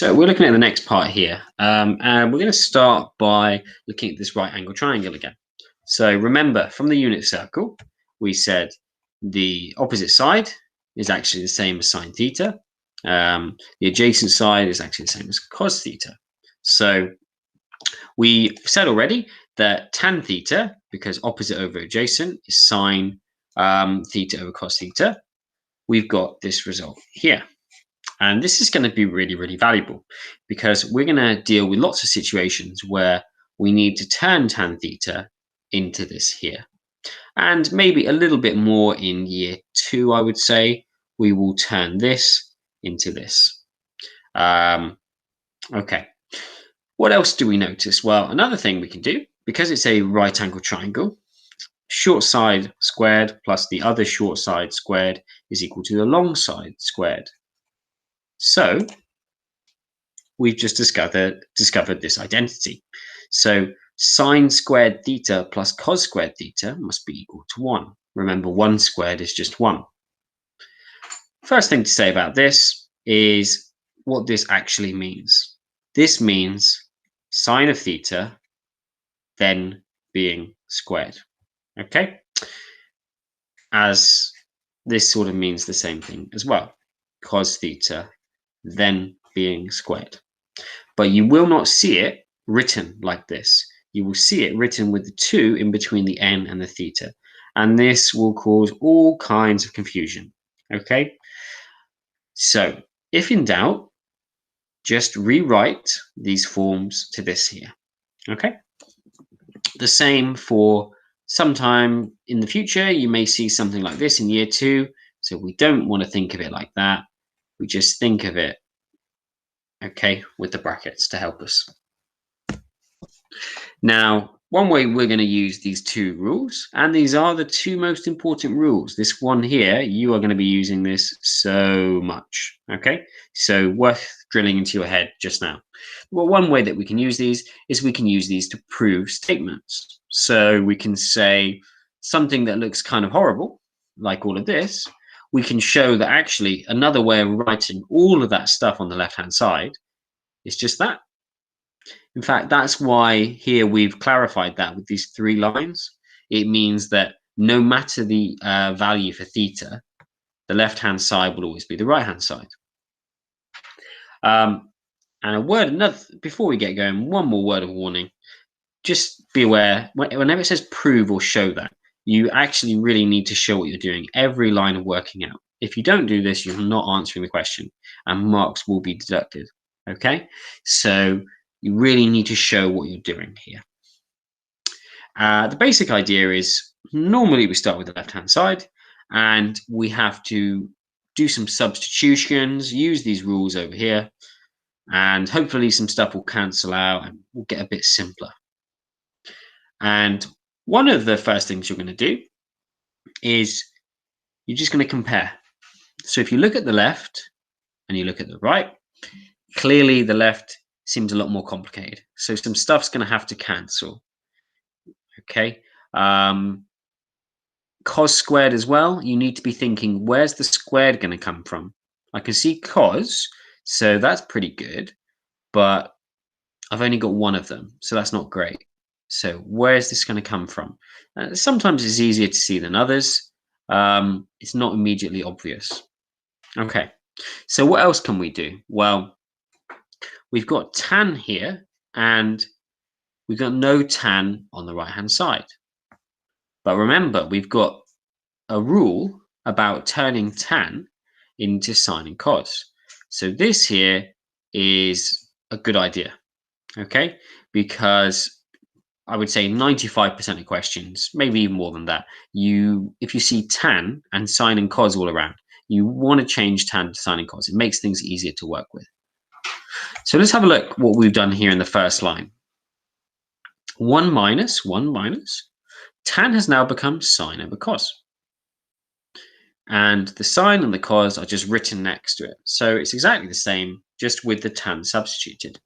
So we're looking at the next part here, and we're going to start by looking at this right angle triangle again. So remember, from the unit circle, we said the opposite side is actually the same as sine theta. The adjacent side is actually the same as cos theta. So we said already that tan theta, because opposite over adjacent, is sine theta over cos theta. We've got this result here. And this is going to be really, really valuable because we're going to deal with lots of situations where we need to turn tan theta into this here. And maybe a little bit more in year 2, I would say, we will turn this into this. Okay. What else do we notice? Well, another thing we can do, because it's a right angle triangle, short side squared plus the other short side squared is equal to the long side squared. So we've just discovered this identity. So sine squared theta plus cos squared theta must be equal to 1. Remember, 1 squared is just 1. First thing to say about this is what this actually means. This means sine of theta then being squared. Okay? As this sort of means the same thing as well. Cos theta then being squared. But you will not see it written like this. You will see it written with the 2 in between the n and the theta. And this will cause all kinds of confusion. Okay? So, if in doubt, just rewrite these forms to this here. Okay? The same for sometime in the future, you may see something like this in year 2. So we don't want to think of it like that. We just think of it, okay, with the brackets to help us. Now, one way we're going to use these 2 rules, and these are the 2 most important rules. This one here, you are going to be using this so much, okay? So worth drilling into your head just now. Well, one way that we can use these is we can use these to prove statements. So we can say something that looks kind of horrible, like all of this. We can show that actually another way of writing all of that stuff on the left-hand side is just that. In fact, that's why here we've clarified that with these 3 lines. It means that no matter the value for theta, the left-hand side will always be the right-hand side. And before we get going, one more word of warning. Just be aware, whenever it says prove or show that, you actually really need to show what you're doing, every line of working out. If you don't do this, you're not answering the question, and marks will be deducted. Okay? So you really need to show what you're doing here. The basic idea is normally we start with the left-hand side and we have to do some substitutions, use these rules over here, and hopefully some stuff will cancel out and we'll get a bit simpler. And one of the first things you're going to do is you're just going to compare. So if you look at the left and you look at the right, clearly the left seems a lot more complicated. So some stuff's going to have to cancel. Okay. Cos squared as well. You need to be thinking, where's the squared going to come from? I can see cos, so that's pretty good, but I've only got one of them, so that's not great. So where is this going to come from? Sometimes it's easier to see than others. It's not immediately obvious. Okay. So what else can we do? Well, we've got tan here, and we've got no tan on the right-hand side. But remember, we've got a rule about turning tan into sine and cos. So this here is a good idea, okay? Because I would say 95% of questions, maybe even more than that, if you see tan and sine and cos all around, you want to change tan to sine and cos. It makes things easier to work with. So let's have a look what we've done here in the first line. 1 minus, tan has now become sine over cos. And the sine and the cos are just written next to it. So it's exactly the same, just with the tan substituted.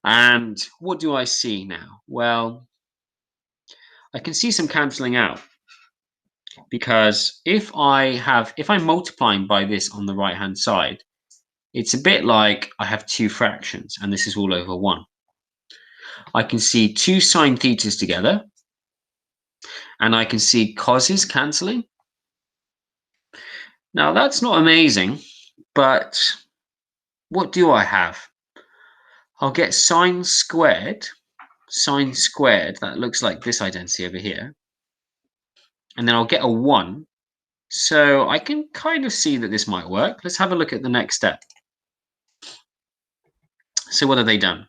And what do I see now? Well, I can see some cancelling out. Because if I'm multiplying by this on the right-hand side, it's a bit like I have two fractions, and this is all over 1. I can see two sine thetas together, and I can see coses cancelling. Now, that's not amazing, but what do I have? I'll get sine squared, that looks like this identity over here, and then I'll get a 1. So I can kind of see that this might work. Let's have a look at the next step. So what have they done?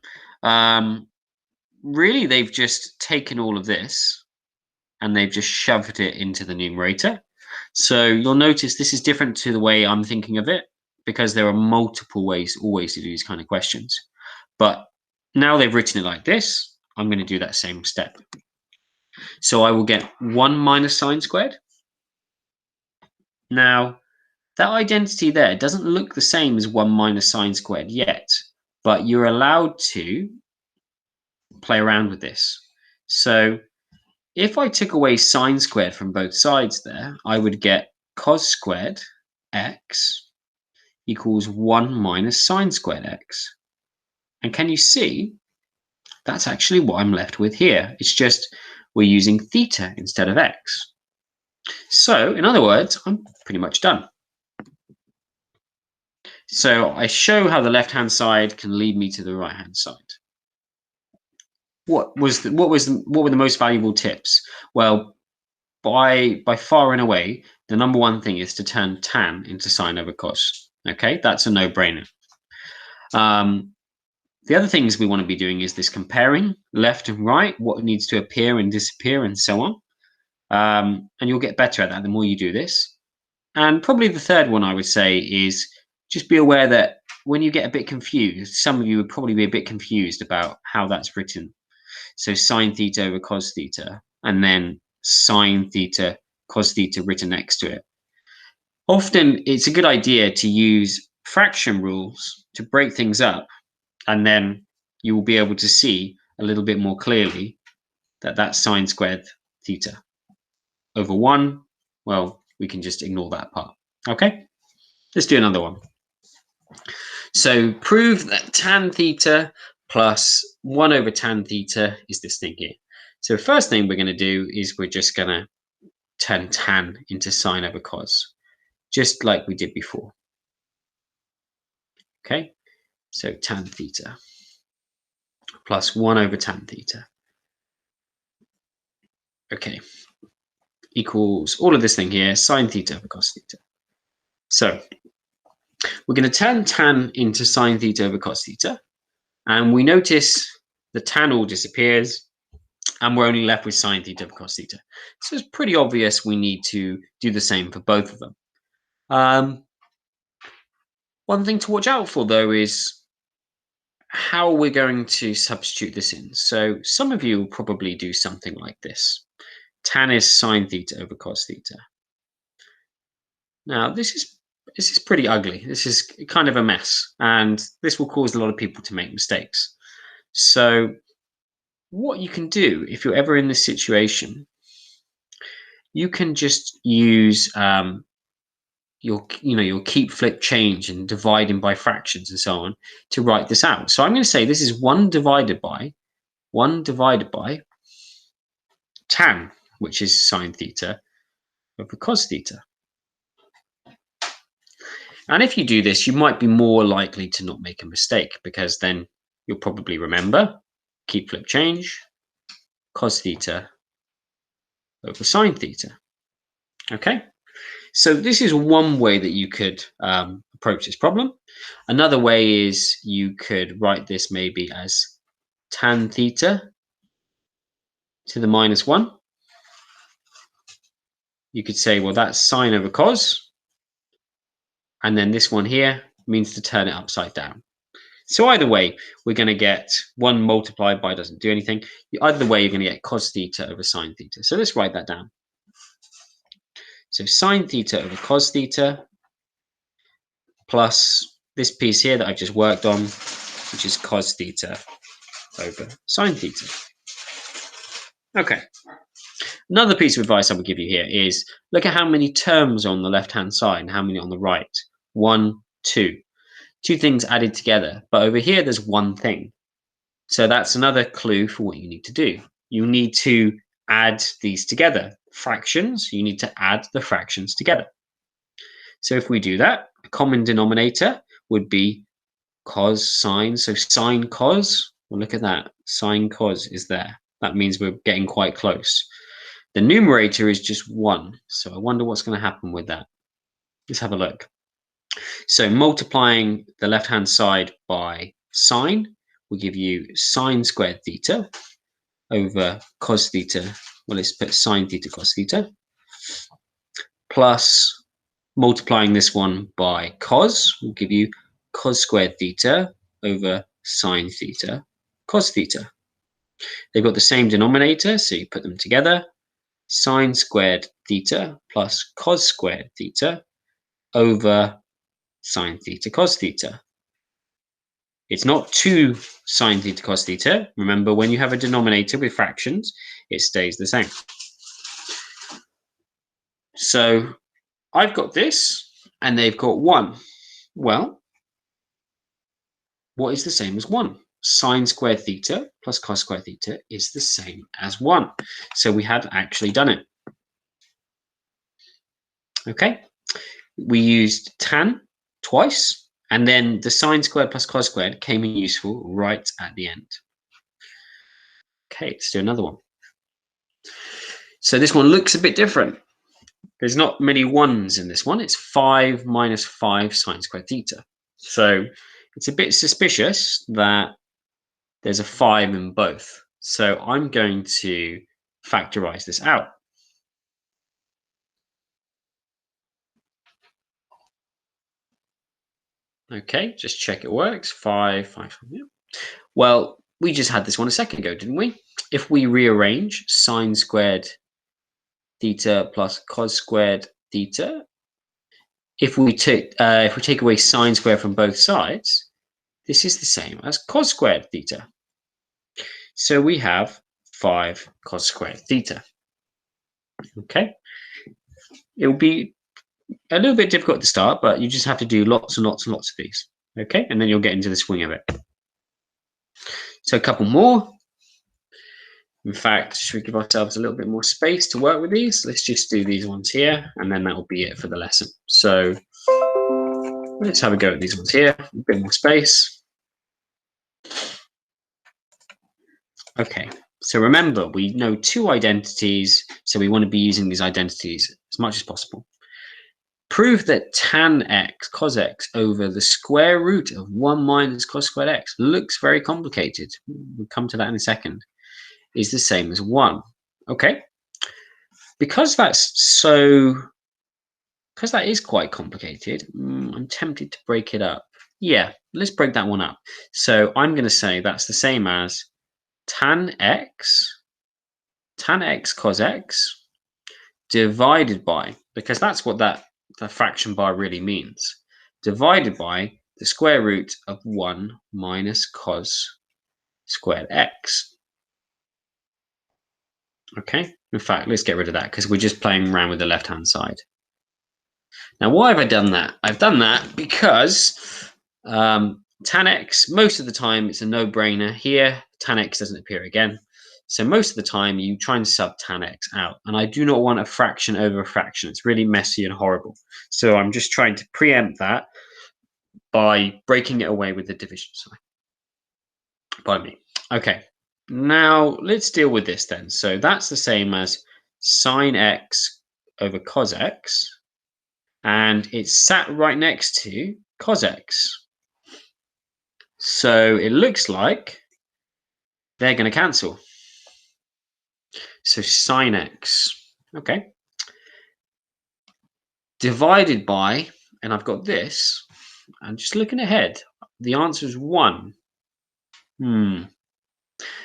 Really, they've just taken all of this and they've just shoved it into the numerator. So you'll notice this is different to the way I'm thinking of it, because there are multiple ways always to do these kind of questions. But now they've written it like this, I'm going to do that same step. So I will get 1 minus sine squared. Now, that identity there doesn't look the same as 1 minus sine squared yet, but you're allowed to play around with this. So if I took away sine squared from both sides there, I would get cos squared x equals 1 minus sine squared x. And can you see that's actually what I'm left with here? It's just we're using theta instead of x. So in other words, I'm pretty much done. So I show how the left-hand side can lead me to the right-hand side. What were the most valuable tips? Well, by far and away, the number one thing is to turn tan into sine over cos. Okay, that's a no-brainer. The other things we want to be doing is this comparing left and right, what needs to appear and disappear, and so on. And you'll get better at that the more you do this. And probably the third one I would say is just be aware that when you get a bit confused, some of you would probably be a bit confused about how that's written. So sine theta over cos theta, and then sine theta, cos theta written next to it. Often it's a good idea to use fraction rules to break things up, and then you will be able to see a little bit more clearly that that's sine squared theta over 1. Well, we can just ignore that part. Okay, let's do another one. So prove that tan theta plus 1 over tan theta is this thing here. So the first thing we're going to do is we're just going to turn tan into sine over cos, just like we did before. Okay, so tan theta plus 1 over tan theta. Okay, equals all of this thing here, sine theta over cos theta. So we're going to turn tan into sine theta over cos theta, and we notice the tan all disappears, and we're only left with sine theta over cos theta. So it's pretty obvious we need to do the same for both of them. One thing to watch out for, though, is how we're going to substitute this in. So some of you will probably do something like this. Tan is sine theta over cos theta. Now, this is pretty ugly. This is kind of a mess, and this will cause a lot of people to make mistakes. So what you can do if you're ever in this situation, you can just use your keep, flip, change, and dividing by fractions and so on to write this out. So I'm going to say this is 1 divided by tan, which is sine theta over cos theta. And if you do this, you might be more likely to not make a mistake, because then you'll probably remember keep, flip, change, cos theta over sine theta. Okay, so this is one way that you could approach this problem. Another way is you could write this maybe as tan theta to the minus 1. You could say, well, that's sine over cos. And then this one here means to turn it upside down. So either way, we're going to get 1 multiplied by doesn't do anything. Either way, you're going to get cos theta over sine theta. So let's write that down. So sine theta over cos theta plus this piece here that I've just worked on, which is cos theta over sine theta. Okay. Another piece of advice I would give you here is look at how many terms are on the left-hand side and how many on the right. 1, 2. Two things added together. But over here, there's one thing. So that's another clue for what you need to do. You need to add these together. Fractions, you need to add the fractions together. So if we do that, a common denominator would be cos, sine. So sine, cos. Well, look at that. Sine, cos is there. That means we're getting quite close. The numerator is just 1. So I wonder what's going to happen with that. Let's have a look. So multiplying the left-hand side by sine will give you sine squared theta over cos theta. Well, let's put sine theta cos theta. Plus multiplying this one by cos will give you cos squared theta over sine theta cos theta. They've got the same denominator, so you put them together. Sine squared theta plus cos squared theta over sine theta cos theta. It's not 2 sine theta cos theta. Remember, when you have a denominator with fractions, it stays the same. So I've got this, and they've got 1. Well, what is the same as 1? Sine squared theta plus cos squared theta is the same as 1. So we have actually done it. Okay, we used tan twice, and then the sine squared plus cos squared came in useful right at the end. Okay, let's do another one. So this one looks a bit different. There's not many 1s in this one. It's 5 minus 5 sine squared theta. So it's a bit suspicious that there's a 5 in both. So I'm going to factorize this out. Okay, just check it works. 5, 5, 5. Yeah. Well, we just had this one a second ago, didn't we? If we rearrange sine squared theta plus cos squared theta, if we take away sine squared from both sides, this is the same as cos squared theta. So we have 5 cos squared theta. Okay, it will be a little bit difficult at the start, but you just have to do lots and lots and lots of these. Okay, and then you'll get into the swing of it. So a couple more. In fact, should we give ourselves a little bit more space to work with these? Let's just do these ones here, and then that will be it for the lesson. So let's have a go at these ones here. A bit more space. Okay, so remember, we know 2 identities, so we want to be using these identities as much as possible. Prove that tan x cos x over the square root of 1 minus cos squared x looks very complicated. We'll come to that in a second. Is the same as 1. Okay. Because that is quite complicated, I'm tempted to break it up. Yeah, let's break that one up. So I'm going to say that's the same as tan x cos x divided by, because that's what the fraction bar really means, divided by the square root of 1 minus cos squared x. Okay, in fact, let's get rid of that because we're just playing around with the left-hand side. Now, why have I done that? I've done that because tan x, most of the time, it's a no-brainer. Here, tan x doesn't appear again. So most of the time, you try and sub tan x out. And I do not want a fraction over a fraction. It's really messy and horrible. So I'm just trying to preempt that by breaking it away with the division sign. Pardon me. Okay. Now, let's deal with this then. So that's the same as sine x over cos x. And it's sat right next to cos x. So it looks like they're going to cancel. So sine x, okay, divided by, and I've got this, and just looking ahead, the answer is 1.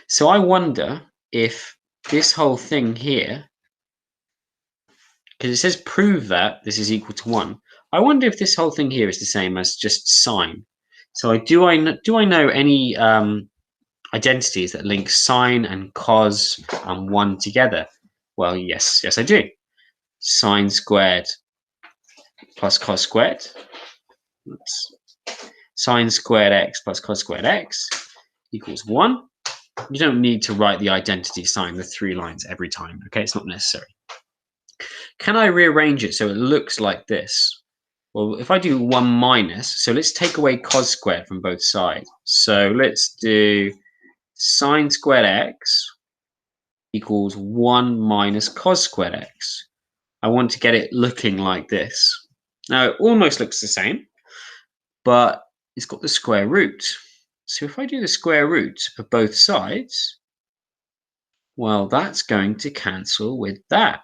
So I wonder if this whole thing here, because it says prove that this is equal to 1, I wonder if this whole thing here is the same as just sine. So do I know any identities that link sine and cos and 1 together? Well, yes, I do. Sine squared plus cos squared. Oops. sine squared x plus cos squared x equals 1. You don't need to write the identity sign, the 3 lines every time, okay? It's not necessary. Can I rearrange it so it looks like this? Well, if I do 1 minus, so let's take away cos squared from both sides. So let's do sine squared x equals 1 minus cos squared x. I want to get it looking like this. Now, it almost looks the same, but it's got the square root. So if I do the square root of both sides, well, that's going to cancel with that.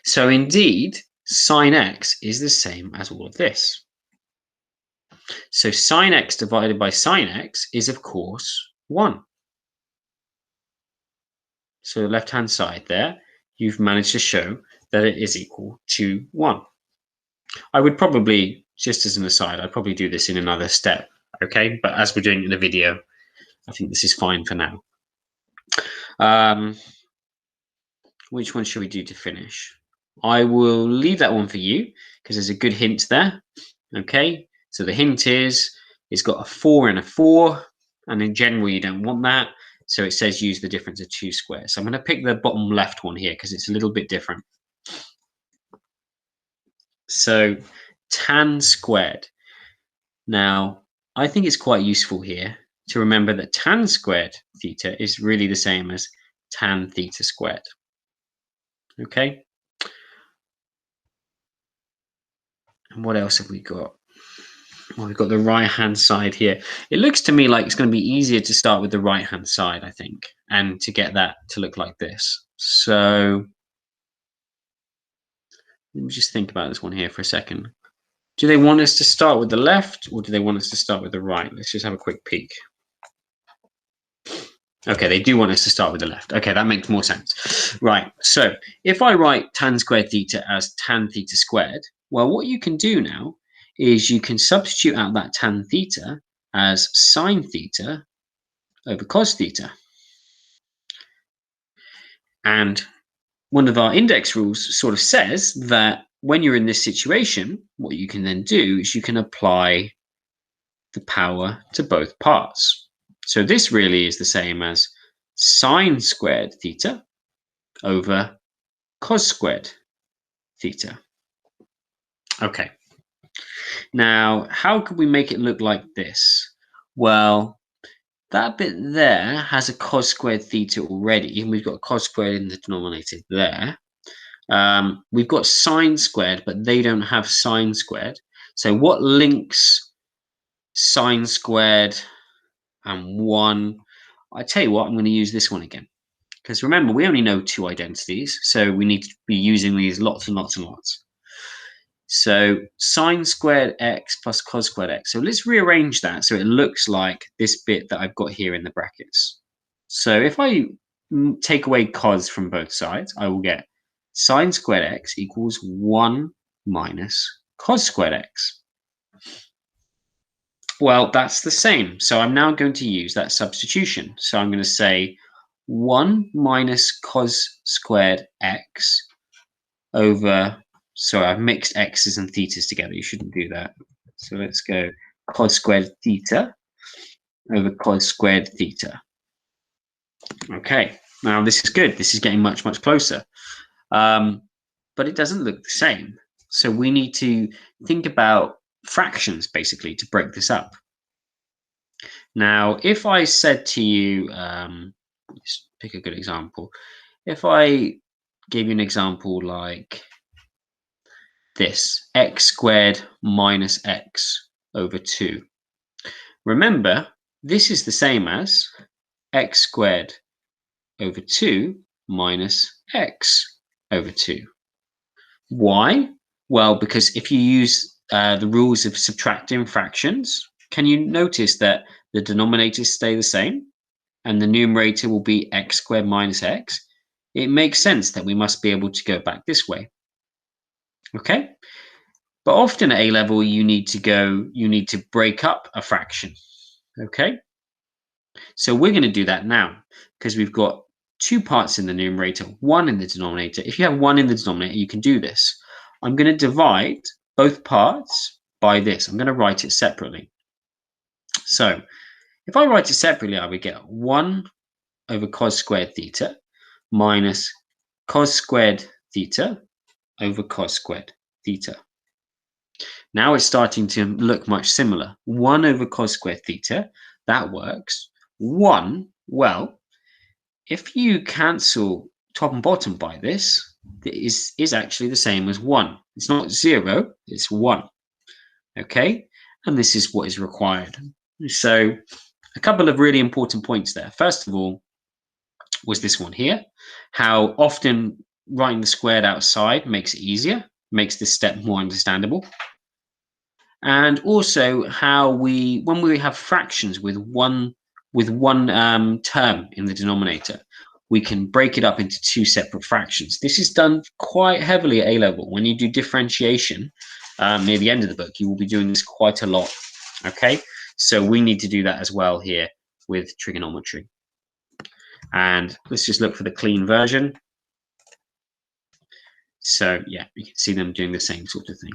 So indeed, sine x is the same as all of this. So sine x divided by sine x is, of course, 1. So the left-hand side there, you've managed to show that it is equal to 1. I would probably, just as an aside, I'd probably do this in another step, okay? But as we're doing it in the video, I think this is fine for now. Which one should we do to finish? I will leave that one for you because there's a good hint there, okay? So the hint is it's got a 4 and a 4, and in general you don't want that. So it says use the difference of 2 squares. So I'm going to pick the bottom left one here because it's a little bit different. So tan squared. Now, I think it's quite useful here to remember that tan squared theta is really the same as tan theta squared. Okay? And what else have we got? Well, we've got the right-hand side here. It looks to me like it's going to be easier to start with the right-hand side, I think, and to get that to look like this. So let me just think about this one here for a second. Do they want us to start with the left, or do they want us to start with the right? Let's just have a quick peek. Okay, they do want us to start with the left. Okay, that makes more sense. Right, so if I write tan squared theta as tan theta squared, well, what you can do now is you can substitute out that tan theta as sine theta over cos theta. And one of our index rules sort of says that when you're in this situation, what you can then do is you can apply the power to both parts. So this really is the same as sine squared theta over cos squared theta. Okay. Now, how could we make it look like this? Well, that bit there has a cos squared theta already, and we've got cos squared in the denominator there. We've got sine squared, but they don't have sine squared. So what links sine squared and 1? I tell you what, I'm going to use this one again. Because remember, we only know 2 identities, so we need to be using these lots and lots and lots. So sine squared x plus cos squared x. So let's rearrange that so it looks like this bit that I've got here in the brackets. So if I take away cos from both sides, I will get sine squared x equals 1 minus cos squared x. Well, that's the same. So I'm now going to use that substitution. So I'm going to say 1 minus cos squared x over, sorry, I've mixed x's and thetas together. You shouldn't do that. So let's go cos squared theta over cos squared theta. Okay, now this is good. This is getting much, much closer. But it doesn't look the same. So we need to think about fractions, basically, to break this up. Now, if I said to you, let's pick a good example. If I gave you an example like this, x squared minus x over 2. Remember, this is the same as x squared over 2 minus x over 2. Why? Well, because if you use the rules of subtracting fractions, can you notice that the denominators stay the same and the numerator will be x squared minus x? It makes sense that we must be able to go back this way. Okay? But often at A level, you need to break up a fraction. Okay? So we're going to do that now because we've got 2 parts in the numerator, 1 in the denominator. If you have 1 in the denominator, you can do this. I'm going to divide both parts by this. I'm going to write it separately. So if I write it separately, I would get 1 over cos squared theta minus cos squared theta over cos squared theta. Now it's starting to look much similar. 1 over cos squared theta, that works. 1, well, if you cancel top and bottom by this, it is actually the same as 1. It's not 0, it's 1. Okay? And this is what is required. So a couple of really important points there. First of all, was this one here. How often writing the squared outside makes it easier, makes this step more understandable. And also how when we have fractions with one term in the denominator, we can break it up into 2 separate fractions. This is done quite heavily at A-level. When you do differentiation near the end of the book, you will be doing this quite a lot. Okay, so we need to do that as well here with trigonometry. And let's just look for the clean version. So yeah, you can see them doing the same sort of thing.